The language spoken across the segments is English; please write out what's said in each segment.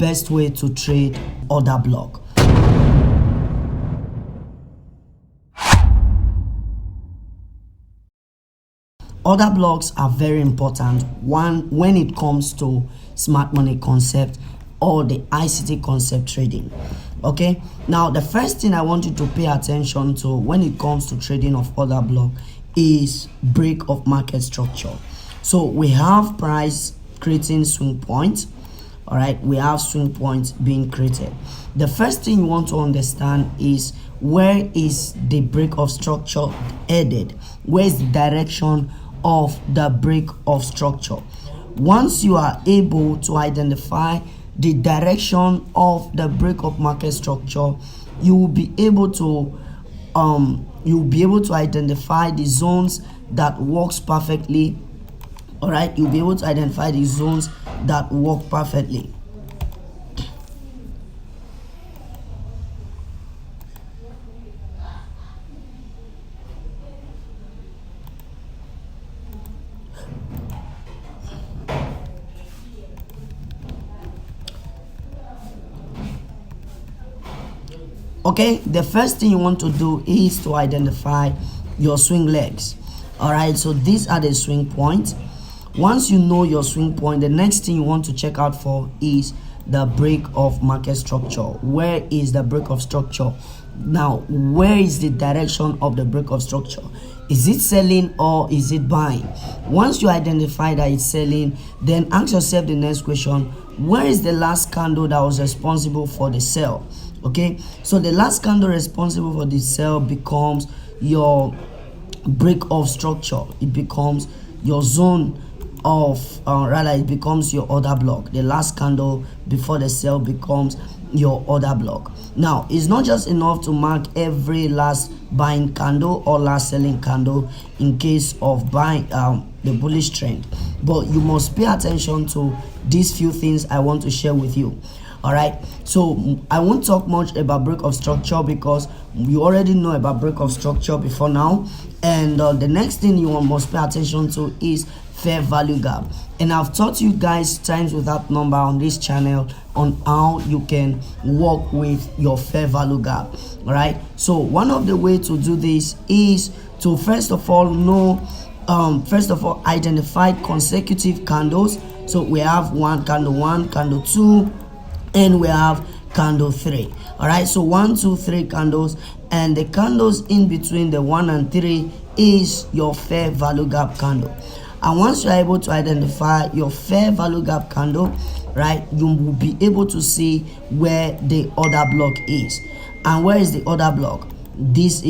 best way to trade order block. Order blocks are very important when it comes to smart money concept or the ICT concept trading. Okay, now the first thing I want you to pay attention to when it comes to trading of order block is break of market structure. So we have price creating swing points. All right, we have swing points being created. The first thing you want to understand is where is the break of structure headed? Where is the direction of the break of structure? Once you are able to identify the direction of the break of market structure, you will be able to identify the zones that works perfectly. All right, you'll be able to identify the zones that work perfectly. Okay, the first thing you want to do is to identify your swing legs. All right, so these are the swing points. Once you know your swing point, the next thing you want to check out for is the break of market structure. Where is the break of structure? Now, where is the direction of the break of structure? Is it selling or is it buying? Once you identify that it's selling, then ask yourself the next question: where is the last candle that was responsible for the sell? Okay, so the last candle responsible for the sell becomes your break of structure. It becomes your zone of it becomes your order block. The last candle before the sell becomes your order block. Now, it's not just enough to mark every last buying candle or last selling candle in case of buying the bullish trend, but you must pay attention to these few things I want to share with you. All right, so I won't talk much about break of structure because you already know about break of structure before now. And the next thing you must pay attention to is fair value gap. And I've taught you guys times without number on this channel on how you can work with your fair value gap. All right, so one of the way to do this is to first of all identify consecutive candles. So we have one, candle 2, and we have candle 3. All right, so 1, 2, 3 candles, and the candles in between the 1 and 3 is your fair value gap candle. And once you are able to identify your fair value gap candle, right, you will be able to see where the order block is. And where is the order block? This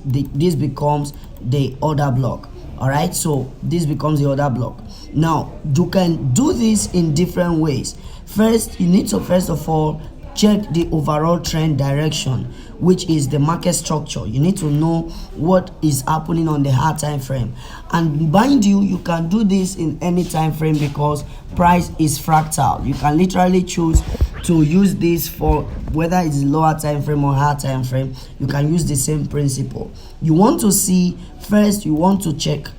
becomes the order block. All right, so this becomes the order block. Now, you can do this in different ways. First, you need to first of all check the overall trend direction, which is the market structure. You need to know what is happening on the hard time frame. And mind you, you can do this in any time frame because price is fractal. You can literally choose to use this for whether it's lower time frame or higher time frame. You can use the same principle. You want to see first, you want to check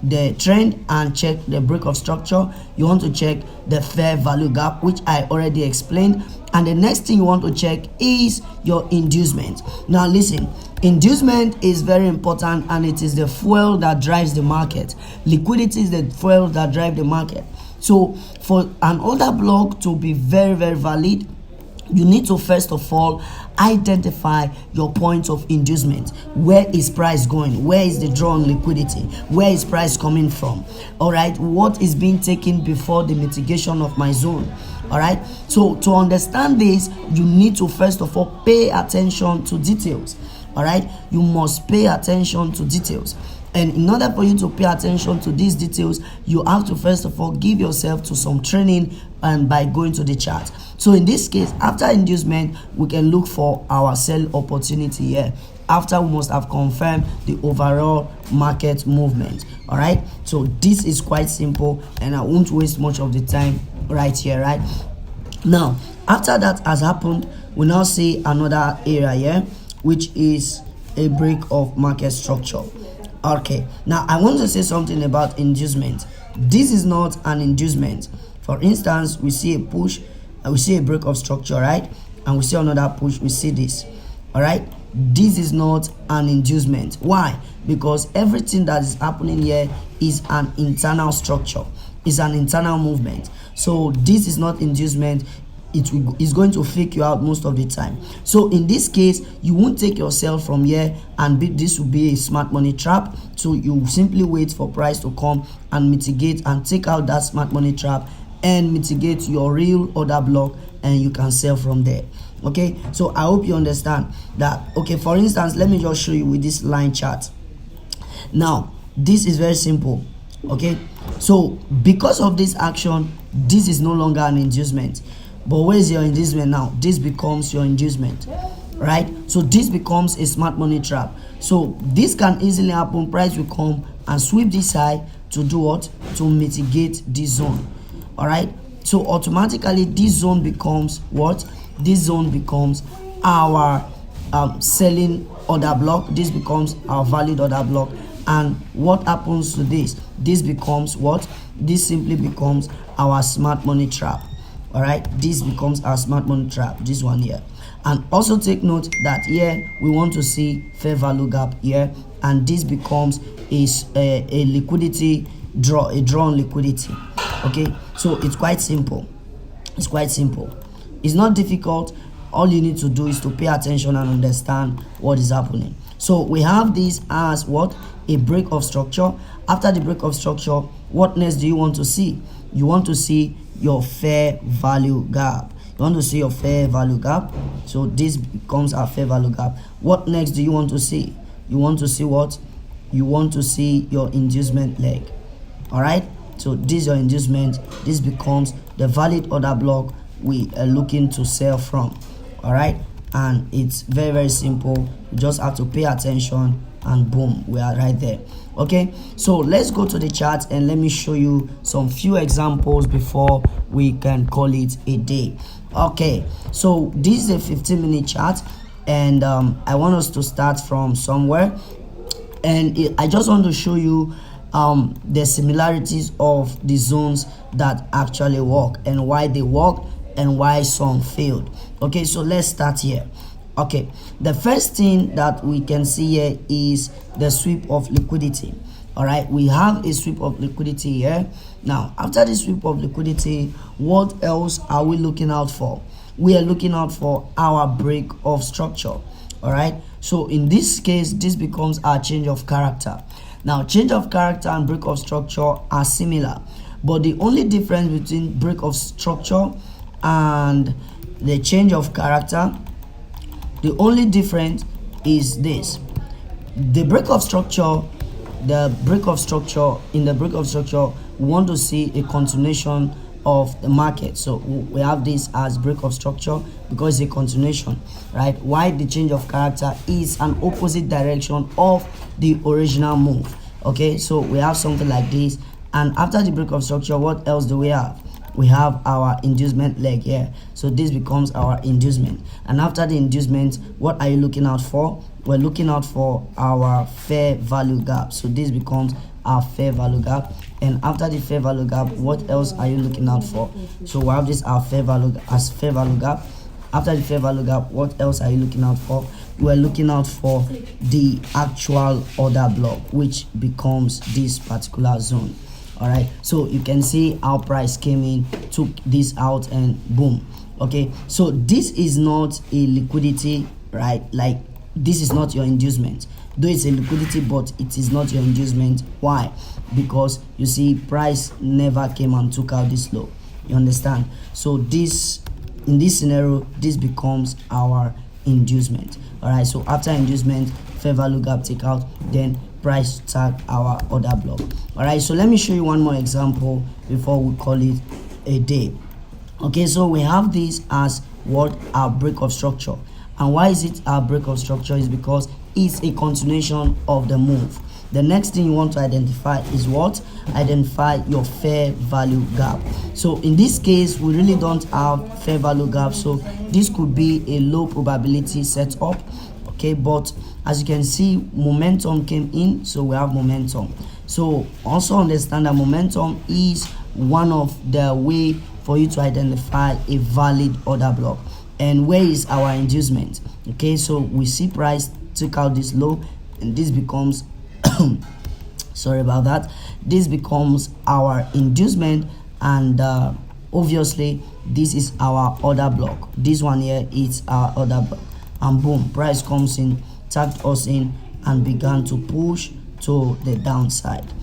the trend and check the break of structure. You want to check the fair value gap, which I already explained. And the next thing you want to check is your inducement. Now listen, inducement is very important, and it is the fuel that drives the market. Liquidity is the fuel that drives the market. So for an order block to be very, very valid, you need to first of all identify your point of inducement. Where is price going? Where is the draw on liquidity? Where is price coming from? All right, what is being taken before the mitigation of my zone? All right, so to understand this, you need to first of all pay attention to details. All right, you must pay attention to details. And in order for you to pay attention to these details, you have to first of all give yourself to some training and by going to the chart. So in this case, after inducement, we can look for our sell opportunity here. After we must have confirmed the overall market movement. All right, so this is quite simple, and I won't waste much of the time right here. Right now, after that has happened, we now see another area here, which is a break of market structure. Okay, now I want to say something about inducement. This is not an inducement. For instance, we see a push and we see a break of structure, right? And we see another push, we see this. All right, this is not an inducement. Why? Because everything that is happening here is an internal structure, is an internal movement. So this is not inducement. It is going to fake you out most of the time. So in this case, you won't take yourself from here and this will be a smart money trap. So you simply wait for price to come and mitigate and take out that smart money trap and mitigate your real order block, and you can sell from there. Okay, so I hope you understand that. Okay, for instance, let me just show you with this line chart. Now this is very simple. Okay, so because of this action, this is no longer an inducement. But where's your inducement now? This becomes your inducement, right? So this becomes a smart money trap. So this can easily happen. Price will come and sweep this high to do what? To mitigate this zone. All right, so automatically this zone becomes what? This zone becomes our selling order block. This becomes our valid order block. And what happens to this? This becomes what? This simply becomes our smart money trap. All right, this becomes our smart money trap, this one here. And also take note that here we want to see fair value gap here, and this becomes a liquidity draw, a draw on liquidity. Okay, so it's quite simple. It's quite simple. It's not difficult. All you need to do is to pay attention and understand what is happening. So we have this as what? A break of structure. After the break of structure, what next do you want to see? You want to see your fair value gap. You want to see your fair value gap. So this becomes our fair value gap. What next do you want to see? You want to see what? You want to see your inducement leg. All right, so this is your inducement. This becomes the valid order block we are looking to sell from. All right, and it's very, very simple. You just have to pay attention and boom, we are right there. Okay, so let's go to the chart and let me show you some few examples before we can call it a day. Okay, so this is a 15-minute chart, and I want us to start from somewhere, and I just want to show you the similarities of the zones that actually work and why they work and why some failed. Okay, so let's start here. Okay, the first thing that we can see here is the sweep of liquidity. All right, we have a sweep of liquidity here. Now, after the sweep of liquidity, what else are we looking out for? We are looking out for our break of structure. All right, so in this case, this becomes our change of character. Now, change of character and break of structure are similar, but the only difference between break of structure and the change of character, the only difference is this. The break of structure, in the break of structure, we want to see a continuation of the market. So we have this as break of structure because it's a continuation, right? Why the change of character is an opposite direction of the original move. Okay, so we have something like this, and after the break of structure, what else do we have? We have our inducement leg here. So this becomes our inducement. And after the inducement, what are you looking out for? We're looking out for our fair value gap. So this becomes our fair value gap. And after the fair value gap, what else are you looking out for? So we have this our fair value gap. After the fair value gap, what else are you looking out for? We're looking out for the actual order block, which becomes this particular zone. All right, so you can see our price came in, took this out, and boom. Okay, so this is not a liquidity, right? Like, this is not your inducement, though it's a liquidity, but it is not your inducement. Why? Because you see, price never came and took out this low. You understand? So this, in this scenario, this becomes our inducement. All right, so after inducement, fair value gap take out, then price tag our order block. All right, so let me show you one more example before we call it a day. Okay, so we have this as what? Our break of structure. And why is it our break of structure? Is because it's a continuation of the move. The next thing you want to identify is what? Identify your fair value gap. So in this case, we really don't have fair value gap, so this could be a low probability setup. Okay, but as you can see, momentum came in, so we have momentum. So also understand that momentum is one of the way for you to identify a valid order block. And where is our inducement? Okay, so we see price took out this low, and this becomes sorry about that, this becomes our inducement, and obviously this is our order block. This one here is our order block, and boom, price comes in, tagged us in, and began to push to the downside.